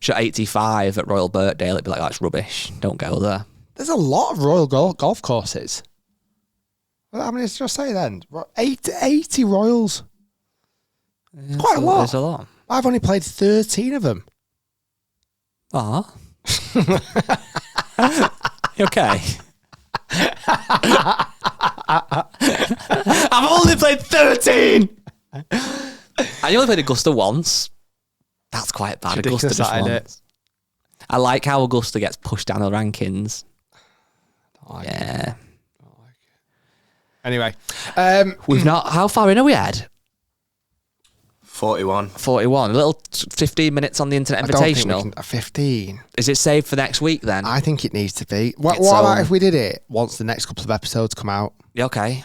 Shot 85 at Royal Birkdale, it'd be like, that's rubbish. Don't go there. There's a lot of Royal golf courses. How many did I say then? 80 Royals. Yeah, Quite a lot. There's a lot. I've only played 13 of them. Ah. Okay. I've only played 13. I only played Augusta once. That's quite bad. Augusta just once. I like how Augusta gets pushed down the rankings. Yeah. Anyway, we've not. How far in are we at? 41. 41. A little 15 minutes on the Internet Invitational. 15. Is it saved for next week then? I think it needs to be. What about if we did it once the next couple of episodes come out? Yeah, okay.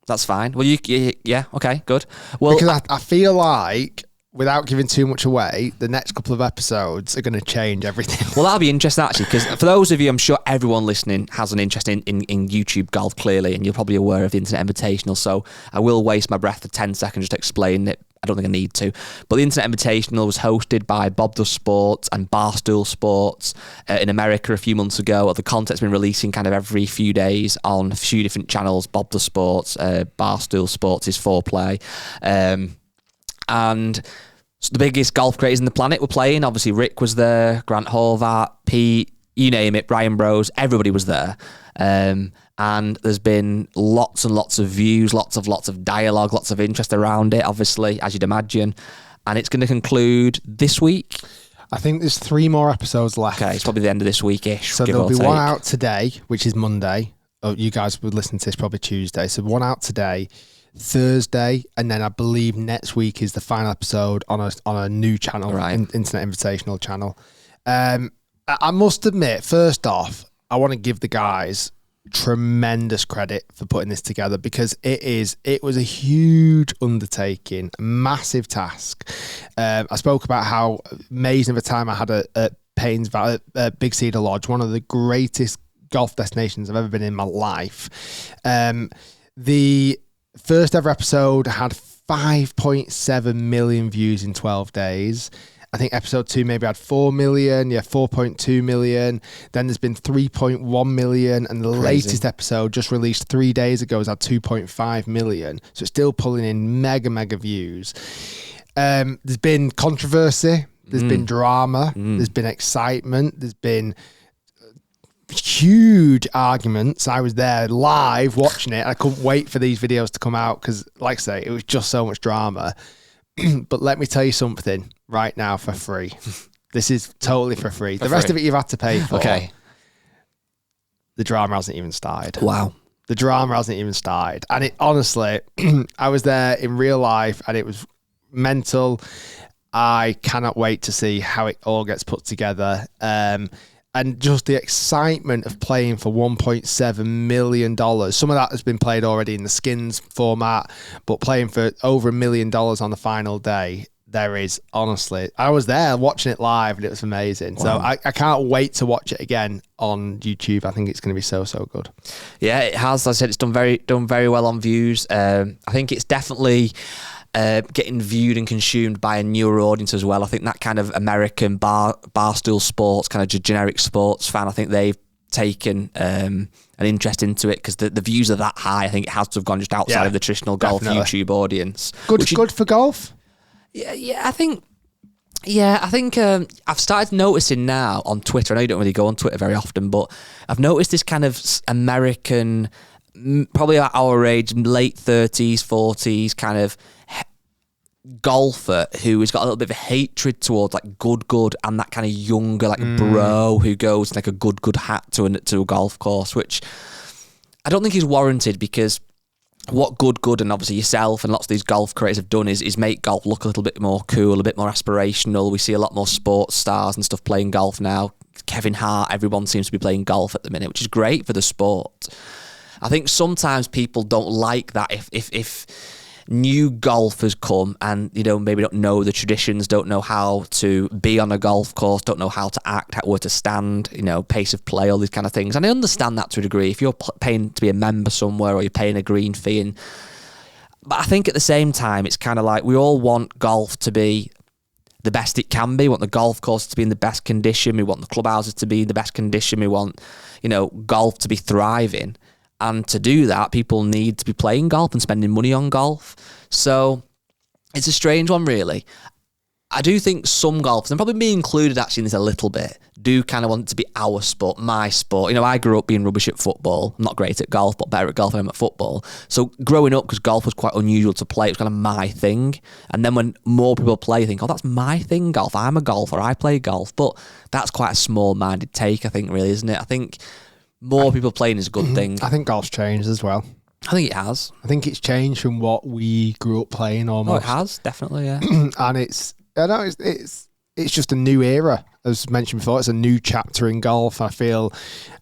That's fine. Well, yeah, okay, good. Well, because I feel like, without giving too much away, the next couple of episodes are going to change everything. Well, that'll be interesting, actually, because for those of you, I'm sure everyone listening has an interest in YouTube golf, clearly, and you're probably aware of the Internet Invitational, so I will waste my breath for 10 seconds just to explain it. I don't think I need to. But the Internet Invitational was hosted by Bob Does Sports and Barstool Sports in America a few months ago. The content's been releasing kind of every few days on a few different channels. Bob Does Sports, Barstool Sports is Foreplay. And the biggest golf creators in the planet were playing. Obviously, Rick was there, Grant Horvath, Pete, you name it, Brian Bros, everybody was there. And there's been lots and lots of views, lots of dialogue, lots of interest around it, obviously, as you'd imagine. And it's going to conclude this week. I think there's 3 more episodes left. Okay, it's probably the end of this week-ish. So there'll be one out today, which is Monday. Oh, you guys would listen to this probably Tuesday. So one out today, Thursday, and then I believe next week is the final episode on a new channel, right. Internet Invitational channel. I must admit, first off, I want to give the guys tremendous credit for putting this together because it was a huge undertaking, a massive task. I spoke about how amazing of a time I had at Paynes Valley, Big Cedar Lodge, one of the greatest golf destinations I've ever been in my life. The first ever episode had 5.7 million views in 12 days. I think episode 2 maybe had 4 million, 4.2 million. Then there's been 3.1 million. And the latest episode just released 3 days ago has had 2.5 million. So it's still pulling in mega views. There's been controversy. There's been drama. There's been excitement. There's been huge arguments. I was there live watching it. I couldn't wait for these videos to come out because, like I say, it was just so much drama. But let me tell you something right now for free. This is totally for free. The rest of it you've had to pay for. Okay. The drama hasn't even started. Wow. The drama hasn't even started. And it honestly, I was there in real life and it was mental. I cannot wait to see how it all gets put together. And just the excitement of playing for $1.7 million. Some of that has been played already in the skins format, but playing for over $1 million on the final day, there is, honestly, I was there watching it live and it was amazing. Wow. So I can't wait to watch it again on YouTube. I think it's going to be so good. Yeah, it has. As I said, it's done very well on views. I think it's definitely getting viewed and consumed by a newer audience as well. I think that kind of American barstool sports, kind of generic sports fan, I think they've taken an interest into it because the views are that high. I think it has to have gone just outside of the traditional golf YouTube audience. Good for golf? Yeah, I think I've started noticing now on Twitter. I know you don't really go on Twitter very often, but I've noticed this kind of American, probably at our age, late 30s, 40s, kind of golfer who has got a little bit of a hatred towards like good and that kind of younger like bro who goes in like a good hat to a golf course, which I don't think is warranted, because what good and obviously yourself and lots of these golf creators have done is make golf look a little bit more cool, a bit more aspirational. We see a lot more sports stars and stuff playing golf now. Kevin Hart, everyone seems to be playing golf at the minute, which is great for the sport. I think sometimes people don't like that if new golfers come and, you know, maybe don't know the traditions, don't know how to be on a golf course, don't know how to act, where to stand, you know, pace of play, all these kind of things. And I understand that to a degree. If you're paying to be a member somewhere or you're paying a green fee, but I think at the same time, it's kind of like we all want golf to be the best it can be. We want the golf course to be in the best condition. We want the clubhouses to be in the best condition. We want, you know, golf to be thriving. And to do that, people need to be playing golf and spending money on golf. So it's a strange one, really. I do think some golfers, and probably me included actually in this a little bit, do kind of want it to be our sport, my sport. You know, I grew up being rubbish at football. I'm not great at golf, but better at golf than I am at football. So growing up, because golf was quite unusual to play, it was kind of my thing. And then when more people play, you think, oh, that's my thing, golf. I'm a golfer. I play golf. But that's quite a small-minded take, I think, really, isn't it? I think more people playing is a good thing. I think golf's changed as well. I think it has. I think it's changed from what we grew up playing almost. Oh, it has, definitely, yeah. And it's just a new era. As mentioned before, it's a new chapter in golf. I feel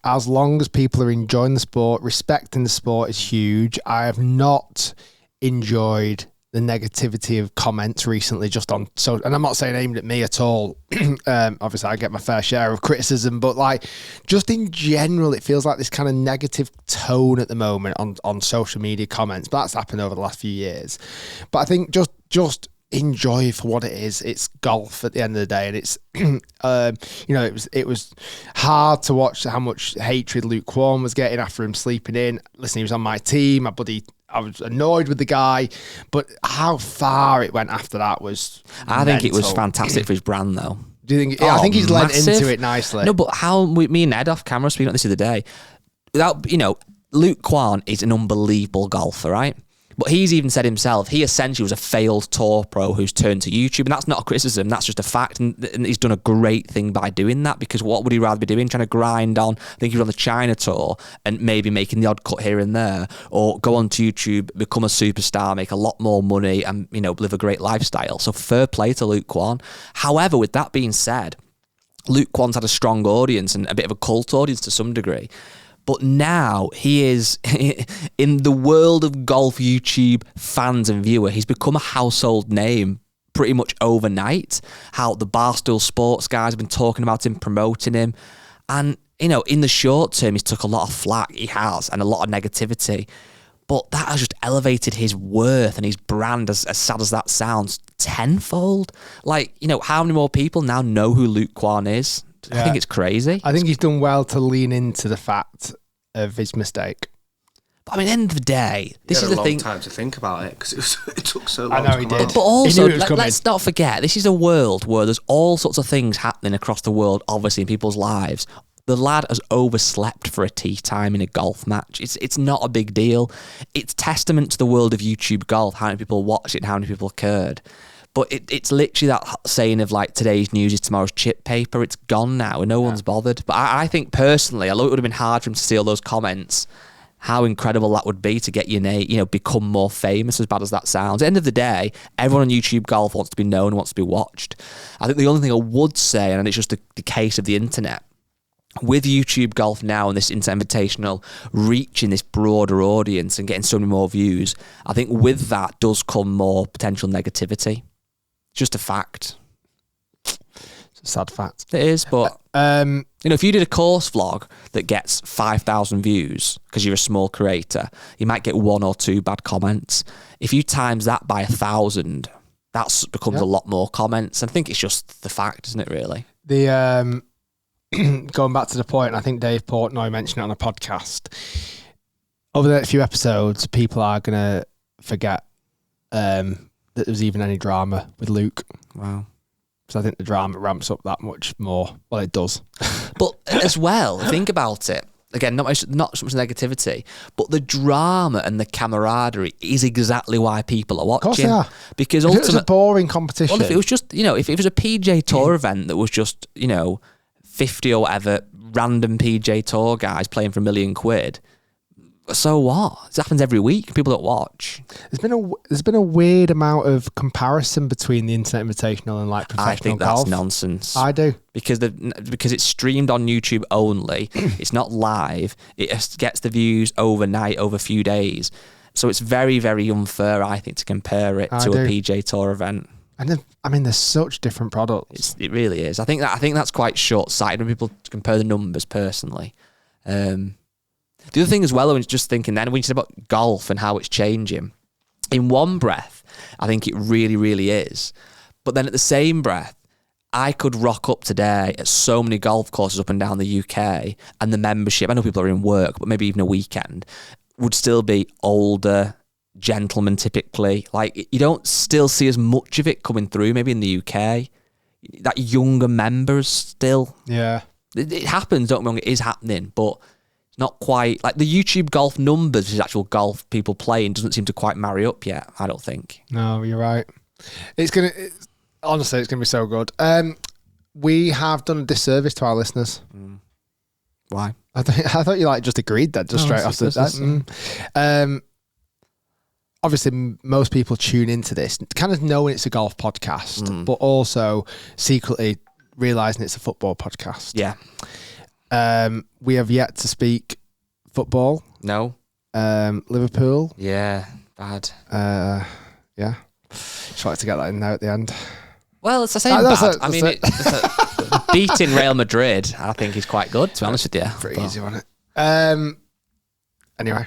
as long as people are enjoying the sport, respecting the sport is huge. I have not enjoyed the negativity of comments recently just on, so, and I'm not saying aimed at me at all. Obviously I get my fair share of criticism, but like just in general, it feels like this kind of negative tone at the moment on social media comments, but that's happened over the last few years. But I think just enjoy for what it is. It's golf at the end of the day, and it's you know, it was hard to watch how much hatred Luke Kwon was getting after him sleeping in. Listen, he was on my team, my buddy. I was annoyed with the guy, but how far it went after that was I think it was fantastic for his brand, though. Do you think? I think he's led into it nicely. No, but me and Ed off camera speaking about this the other day, without, you know, Luke Kwon is an unbelievable golfer, right? But he's even said himself, he essentially was a failed tour pro who's turned to YouTube. And that's not a criticism, that's just a fact. And he's done a great thing by doing that, because what would he rather be doing? Trying to grind on, I think he was on the China tour and maybe making the odd cut here and there, or go on to YouTube, become a superstar, make a lot more money and, you know, live a great lifestyle. So fair play to Luke Kwon. However, with that being said, Luke Kwon's had a strong audience and a bit of a cult audience to some degree. But now he is, in the world of golf YouTube fans and viewer, he's become a household name pretty much overnight. How the Barstool Sports guys have been talking about him, promoting him. And, you know, in the short term, he's took a lot of flack, he has, and a lot of negativity. But that has just elevated his worth and his brand, as sad as that sounds, tenfold. Like, you know, how many more people now know who Luke Kwon is? I think it's crazy. I think he's done well to lean into the fact of his mistake. But I mean, at the end of the day, this is the thing. He had a long time to think about it, because it took so long. I know he did. But also, let's not forget, this is a world where there's all sorts of things happening across the world, obviously in people's lives. The lad has overslept for a tee time in a golf match. It's not a big deal. It's testament to the world of YouTube golf, how many people watched it and how many people cared. But it's literally that saying of like, today's news is tomorrow's chip paper. It's gone now and no one's bothered. But I think personally, although it would have been hard for him to see all those comments, how incredible that would be to get your name, you know, become more famous, as bad as that sounds. At the end of the day, everyone on YouTube golf wants to be known, wants to be watched. I think the only thing I would say, and it's just the case of the internet, with YouTube golf now and this Invitational reaching this broader audience and getting so many more views, I think with that does come more potential negativity. Just a fact. It's a sad fact. It is, but you know, if you did a course vlog that gets 5,000 views because you're a small creator, you might get 1 or 2 bad comments. If you times that by 1,000, that becomes a lot more comments. And I think it's just the fact, isn't it? Really. The going back to the point, I think Dave Portnoy mentioned it on a podcast. Over the next few episodes, people are gonna forget that there was even any drama with Luke. Wow. So I think the drama ramps up that much more. Well, it does. But as well, think about it. again, not so much negativity, but the drama and the camaraderie is exactly why people are watching. Of course they are. Because If it was a ultimately, boring competition. well, if it was just, if it was a PJ Tour event that was just, 50 or whatever random PJ Tour guys playing for £1 million, so what? This happens every week. People don't watch. There's been a weird amount of comparison between the Internet Invitational and like professional golf. I think that's nonsense. I do. Because it's streamed on YouTube only. It's not live. It gets the views overnight, over a few days. So it's very, very unfair, I think, to compare it to a PJ Tour event. And they're such different products. It really is. I think that's quite short-sighted when people compare the numbers. Personally, the other thing as well, I was just thinking then when you said about golf and how it's changing, in one breath, I think it really, really is. But then at the same breath, I could rock up today at so many golf courses up and down the UK, and the membership, I know people are in work, but maybe even a weekend, would still be older gentlemen typically. Like, you don't still see as much of it coming through maybe in the UK. That younger members still. Yeah. It happens, don't get me wrong, it is happening, but it's not quite, like the YouTube golf numbers, which is actual golf people playing, doesn't seem to quite marry up yet, I don't think. No, you're right. Honestly, it's going to be so good. We have done a disservice to our listeners. Why? I thought you just agreed that straight after that. Obviously, most people tune into this kind of knowing it's a golf podcast, but also secretly realising it's a football podcast. Yeah. We have yet to speak football. No. Liverpool. Yeah, bad. Yeah. Just wanted to get that in there at the end. Well, it's the same bad. Beating Real Madrid, I think, is quite good, to be honest with you. Pretty easy, wasn't it? Anyway,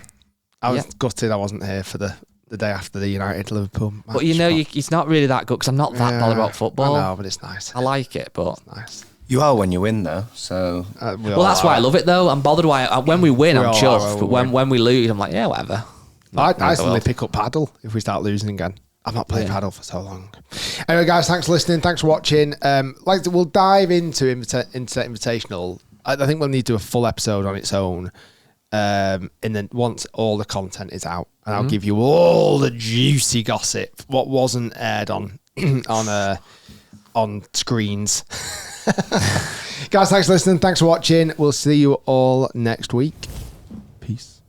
I was gutted I wasn't here for the day after the United-Liverpool match. But it's not really that good because I'm not that bothered about football. I know, but it's nice. I like it, but... It's nice. You are when you win, though, so... well, that's why I love it, though. I'm bothered when we win, I'm chuffed. But when we lose, I'm like, yeah, whatever. I suddenly pick up paddle if we start losing again. I've not played paddle for so long. Anyway, guys, thanks for listening. Thanks for watching. We'll dive into Invitational. I think we'll need to do a full episode on its own. And then once all the content is out, and I'll give you all the juicy gossip, what wasn't aired on screens. Guys, thanks for listening. Thanks for watching. We'll see you all next week. Peace.